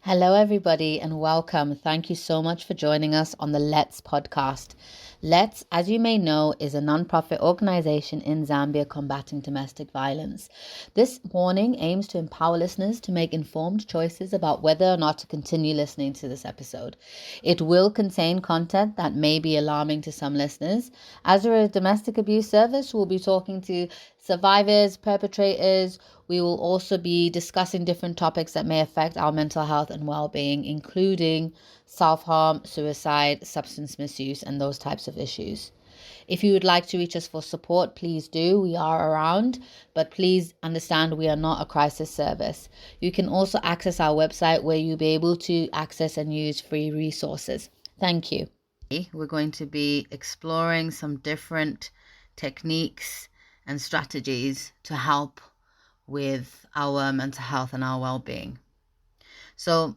Hello, everybody, and welcome. Thank you so much for joining us on the Let's podcast. Let's, as you may know, is a non-profit organization in Zambia combating domestic violence. This warning aims to empower listeners to make informed choices about whether or not to continue listening to this episode. It will contain content that may be alarming to some listeners. As we're a domestic abuse service, we'll be talking to survivors, perpetrators. We will also be discussing different topics that may affect our mental health and well-being, including self-harm, suicide, substance misuse, and those types of issues. If you would like to reach us for support, please do. We are around, but please understand we are not a crisis service. You can also access our website where you'll be able to access and use free resources. Thank you. We're going to be exploring some different techniques and strategies to help with our mental health and our well-being. So,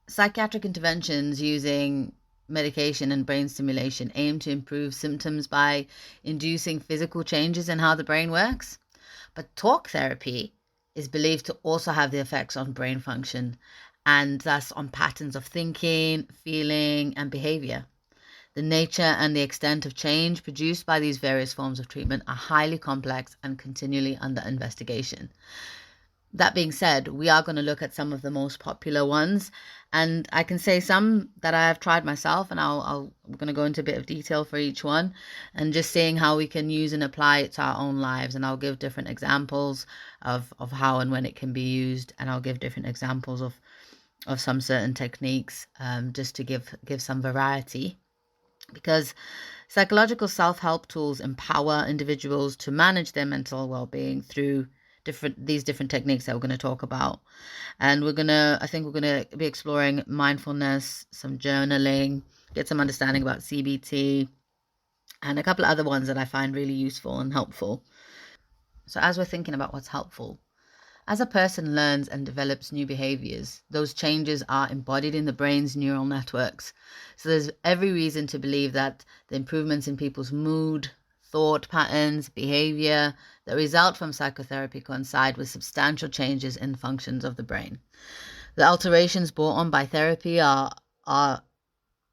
psychiatric interventions using medication and brain stimulation aim to improve symptoms by inducing physical changes in how the brain works. But talk therapy is believed to also have the effects on brain function and thus on patterns of thinking, feeling, and behavior. The nature and the extent of change produced by these various forms of treatment are highly complex and continually under investigation. That being said, we are going to look at some of the most popular ones, and I can say some that I have tried myself, and I'm going to go into a bit of detail for each one, and just seeing how we can use and apply it to our own lives. And I'll give different examples of how and when it can be used, and I'll give different examples of some certain techniques, just to give some variety. Because psychological self-help tools empower individuals to manage their mental well-being through these different techniques that we're going to talk about. And I think we're going to be exploring mindfulness, some journaling, get some understanding about CBT, and a couple of other ones that I find really useful and helpful. So as we're thinking about what's helpful, as a person learns and develops new behaviors, those changes are embodied in the brain's neural networks. So there's every reason to believe that the improvements in people's mood, thought patterns, behavior that result from psychotherapy coincide with substantial changes in functions of the brain. The alterations brought on by therapy are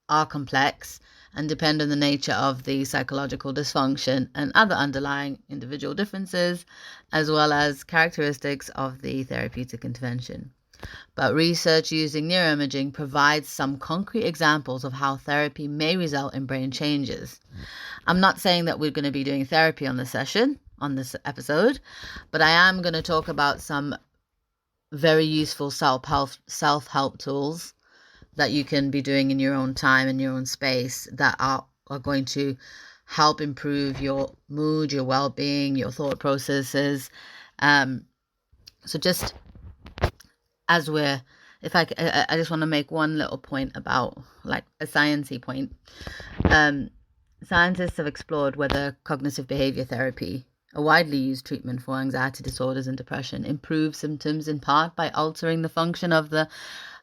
complex and depend on the nature of the psychological dysfunction and other underlying individual differences, as well as characteristics of the therapeutic intervention. But research using neuroimaging provides some concrete examples of how therapy may result in brain changes. I'm not saying that we're going to be doing therapy on this episode, but I am going to talk about some very useful self-help tools that you can be doing in your own time, in your own space, that are going to help improve your mood, your well-being, your thought processes. So just as I just want to make one little point about, like, a sciencey point. Scientists have explored whether cognitive behavior therapy, a widely used treatment for anxiety disorders and depression, improves symptoms in part by altering the function of the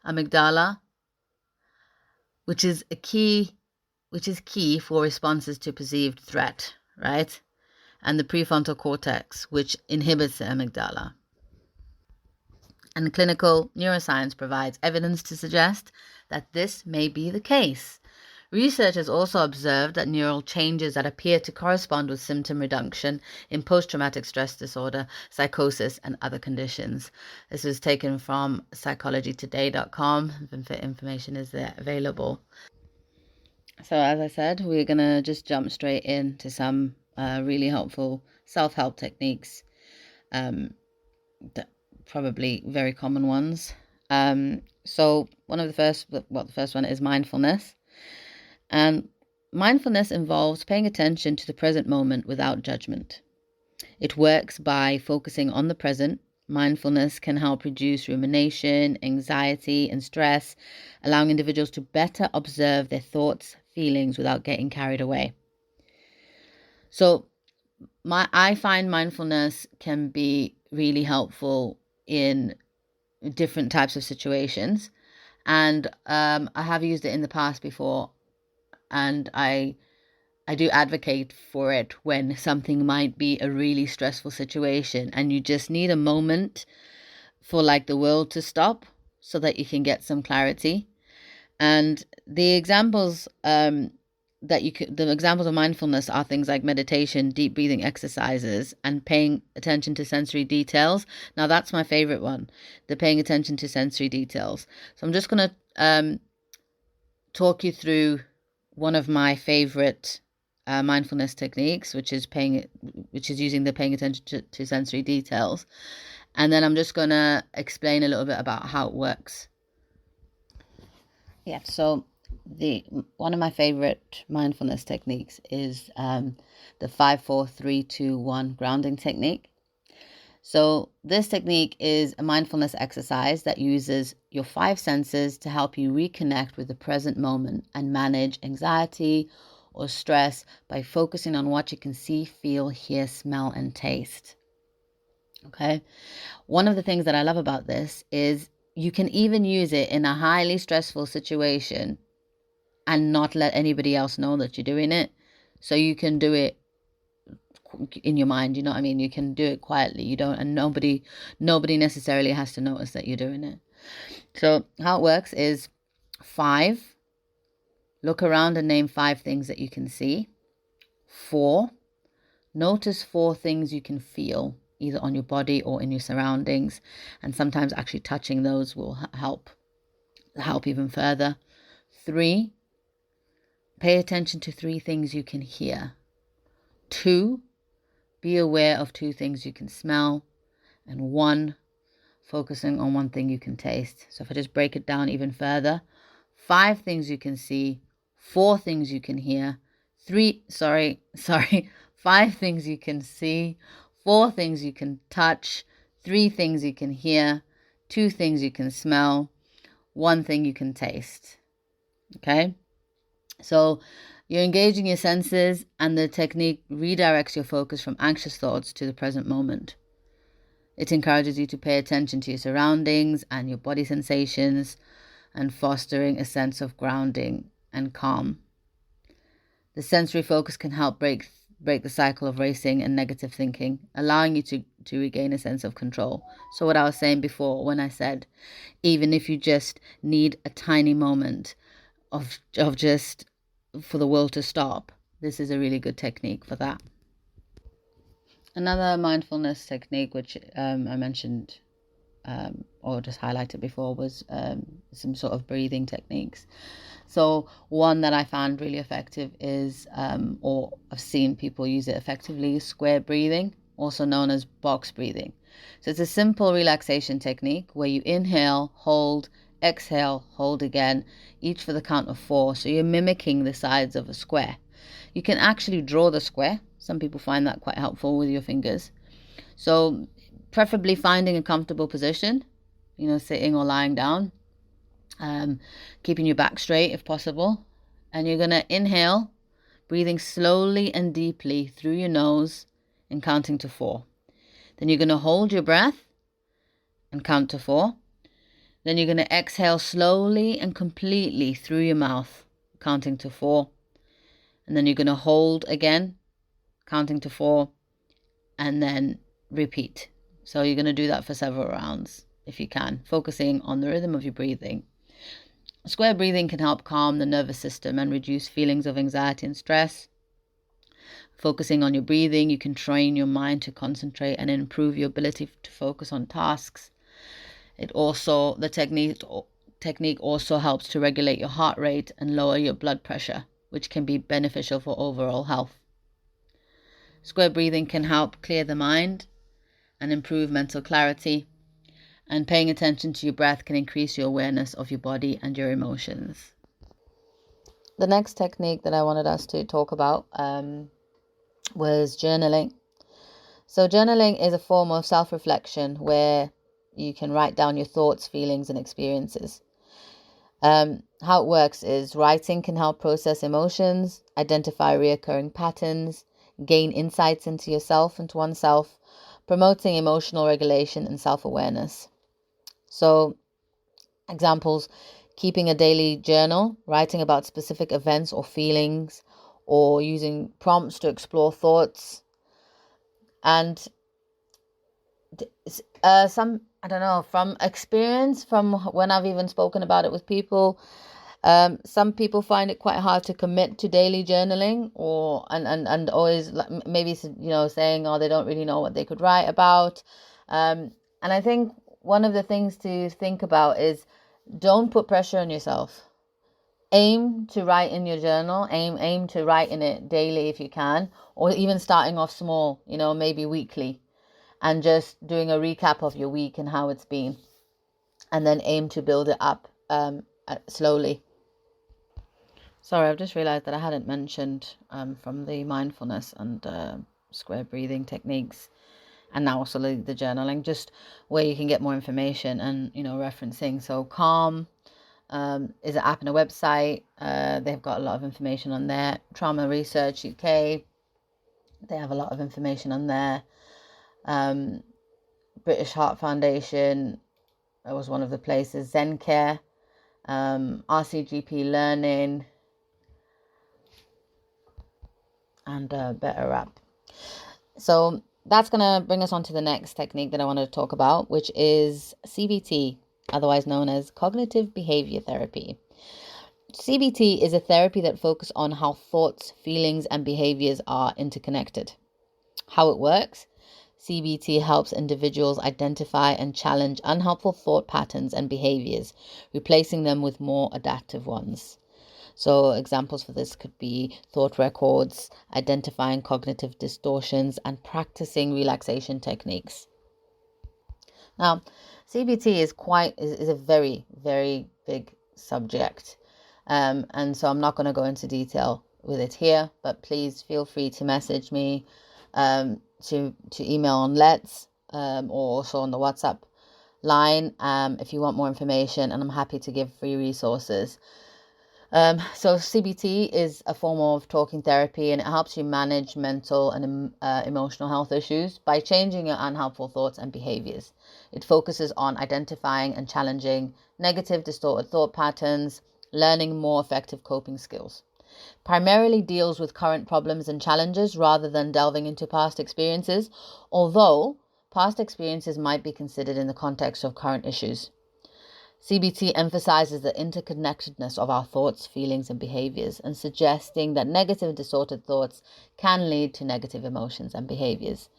amygdala, which is key for responses to perceived threat, right? And the prefrontal cortex, which inhibits the amygdala. And clinical neuroscience provides evidence to suggest that this may be the case. Researchers also observed that neural changes that appear to correspond with symptom reduction in post-traumatic stress disorder, psychosis, and other conditions. This was taken from psychologytoday.com. Information is there available. So as I said, we're going to just jump straight into some really helpful self-help techniques, probably very common ones. So the first one is mindfulness. And mindfulness involves paying attention to the present moment without judgment. It works by focusing on the present. Mindfulness can help reduce rumination, anxiety, and stress, allowing individuals to better observe their thoughts, feelings without getting carried away. So I find mindfulness can be really helpful in different types of situations. And I have used it in the past before. And I do advocate for it when something might be a really stressful situation and you just need a moment for, like, the world to stop so that you can get some clarity. And the examples the examples of mindfulness are things like meditation, deep breathing exercises, and paying attention to sensory details. Now that's my favorite one, the paying attention to sensory details. So I'm just going to talk you through one of my favorite mindfulness techniques, which is using the paying attention to sensory details. And then I'm just going to explain a little bit about how it works. Yeah, so one of my favorite mindfulness techniques is the 5-4-3-2-1 grounding technique. So this technique is a mindfulness exercise that uses your 5 senses to help you reconnect with the present moment and manage anxiety or stress by focusing on what you can see, feel, hear, smell, and taste. Okay. One of the things that I love about this is you can even use it in a highly stressful situation and not let anybody else know that you're doing it. So you can do it in your mind, you know what I mean? You can do it quietly. And nobody necessarily has to notice that you're doing it. So how it works is 5, look around and name 5 things that you can see. 4, notice 4 things you can feel, either on your body or in your surroundings. And sometimes actually touching those will help even further. 3, pay attention to 3 things you can hear. 2, be aware of 2 things you can smell. And 1, focusing on 1 thing you can taste. So if I just break it down even further, 5 things you can see, 4 things you can hear, 5 things you can see, 4 things you can touch, 3 things you can hear, 2 things you can smell, 1 thing you can taste. Okay? So you're engaging your senses, and the technique redirects your focus from anxious thoughts to the present moment. It encourages you to pay attention to your surroundings and your body sensations, and fostering a sense of grounding and calm. The sensory focus can help break the cycle of racing and negative thinking, allowing you to regain a sense of control. So what I was saying before when I said, even if you just need a tiny moment of just for the world to stop, this is a really good technique for that. Another mindfulness technique, which I mentioned or just highlighted before, was some sort of breathing techniques. So one that I found really effective is, or I've seen people use it effectively, square breathing, also known as box breathing. So it's a simple relaxation technique where you inhale, hold, exhale, hold again, each for the count of 4. So you're mimicking the sides of a square. You can actually draw the square. Some people find that quite helpful with your fingers. So preferably finding a comfortable position, sitting or lying down, keeping your back straight if possible. And you're going to inhale, breathing slowly and deeply through your nose and counting to 4. Then you're going to hold your breath and count to 4. Then you're going to exhale slowly and completely through your mouth, counting to 4. And then you're going to hold again, counting to 4, and then repeat. So you're going to do that for several rounds if you can, focusing on the rhythm of your breathing. Square breathing can help calm the nervous system and reduce feelings of anxiety and stress. Focusing on your breathing, you can train your mind to concentrate and improve your ability to focus on tasks. The technique also helps to regulate your heart rate and lower your blood pressure, which can be beneficial for overall health. Square breathing can help clear the mind and improve mental clarity. And paying attention to your breath can increase your awareness of your body and your emotions. The next technique that I wanted us to talk about was journaling. So journaling is a form of self-reflection where you can write down your thoughts, feelings, and experiences. How it works is writing can help process emotions, identify reoccurring patterns, gain insights into yourself and to oneself, promoting emotional regulation and self-awareness. So, examples: keeping a daily journal, writing about specific events or feelings, or using prompts to explore thoughts. And some, I don't know, from experience, from when I've even spoken about it with people, some people find it quite hard to commit to daily journaling, or and always maybe saying, oh, they don't really know what they could write about. And I think one of the things to think about is, don't put pressure on yourself. Aim to write in your journal. Aim to write in it daily if you can, or even starting off small, maybe weekly, and just doing a recap of your week and how it's been, and then aim to build it up slowly. Sorry, I've just realized that I hadn't mentioned from the mindfulness and square breathing techniques, and now also the journaling, just where you can get more information and, referencing. So Calm is an app and a website. They've got a lot of information on there. Trauma Research UK, they have a lot of information on there. British Heart Foundation, that was one of the places. Zen Care, RCGP Learning, and Better App. So that's going to bring us on to the next technique that I wanted to talk about, which is CBT, otherwise known as cognitive behavior therapy. CBT is a therapy that focuses on how thoughts, feelings, and behaviors are interconnected. How it works: CBT helps individuals identify and challenge unhelpful thought patterns and behaviors, replacing them with more adaptive ones. So examples for this could be thought records, identifying cognitive distortions, and practicing relaxation techniques. Now, CBT is a very, very big subject. And so I'm not going to go into detail with it here, but please feel free to message me, to email on Let's, or also on the WhatsApp line, if you want more information, and I'm happy to give free resources. So CBT is a form of talking therapy, and it helps you manage mental and emotional health issues by changing your unhelpful thoughts and behaviors. It focuses on identifying and challenging negative, distorted thought patterns, learning more effective coping skills. Primarily deals with current problems and challenges rather than delving into past experiences, although past experiences might be considered in the context of current issues. CBT emphasizes the interconnectedness of our thoughts, feelings, and behaviors, and suggesting that negative and distorted thoughts can lead to negative emotions and behaviors.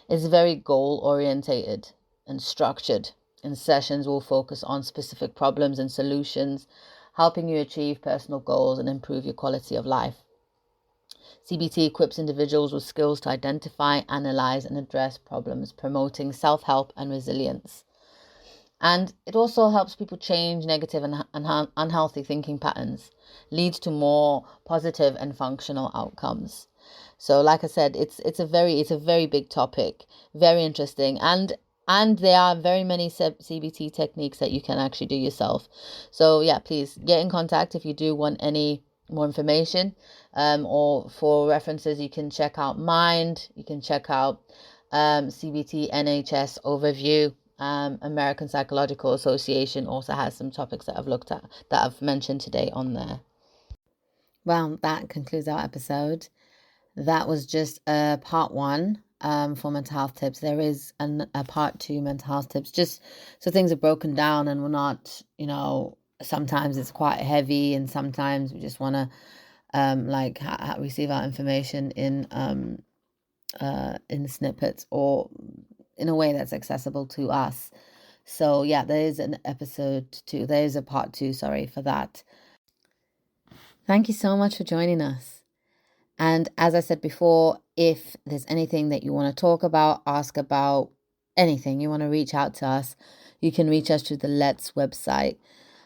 It's very goal-orientated and structured, and sessions will focus on specific problems and solutions, helping you achieve personal goals and improve your quality of life. CBT equips individuals with skills to identify, analyze, and address problems, promoting self-help and resilience. And it also helps people change negative and unhealthy thinking patterns, leads to more positive and functional outcomes. So like I said, it's a very big topic, very interesting, and there are very many CBT techniques that you can actually do yourself. So yeah, please get in contact if you do want any more information, or for references, you can check out Mind, you can check out CBT NHS overview. American Psychological Association also has some topics that I've looked at, that I've mentioned today on there. Well, that concludes our episode. That was just part one for mental health tips. There is a part two, mental health tips, just so things are broken down and we're not, sometimes it's quite heavy and sometimes we just want to receive our information in snippets or in a way that's accessible to us. So yeah, there is an episode two. There is a part two, sorry for that. Thank you so much for joining us. And as I said before, if there's anything that you want to talk about, ask about, anything, you want to reach out to us, you can reach us through the Let's website,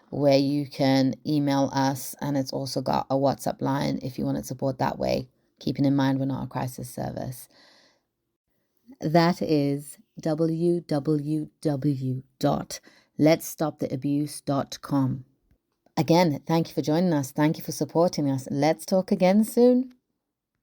where you can email us, and it's also got a WhatsApp line if you want to support that way, keeping in mind we're not a crisis service. That is www.letsstoptheabuse.com. Again, thank you for joining us. Thank you for supporting us. Let's talk again soon.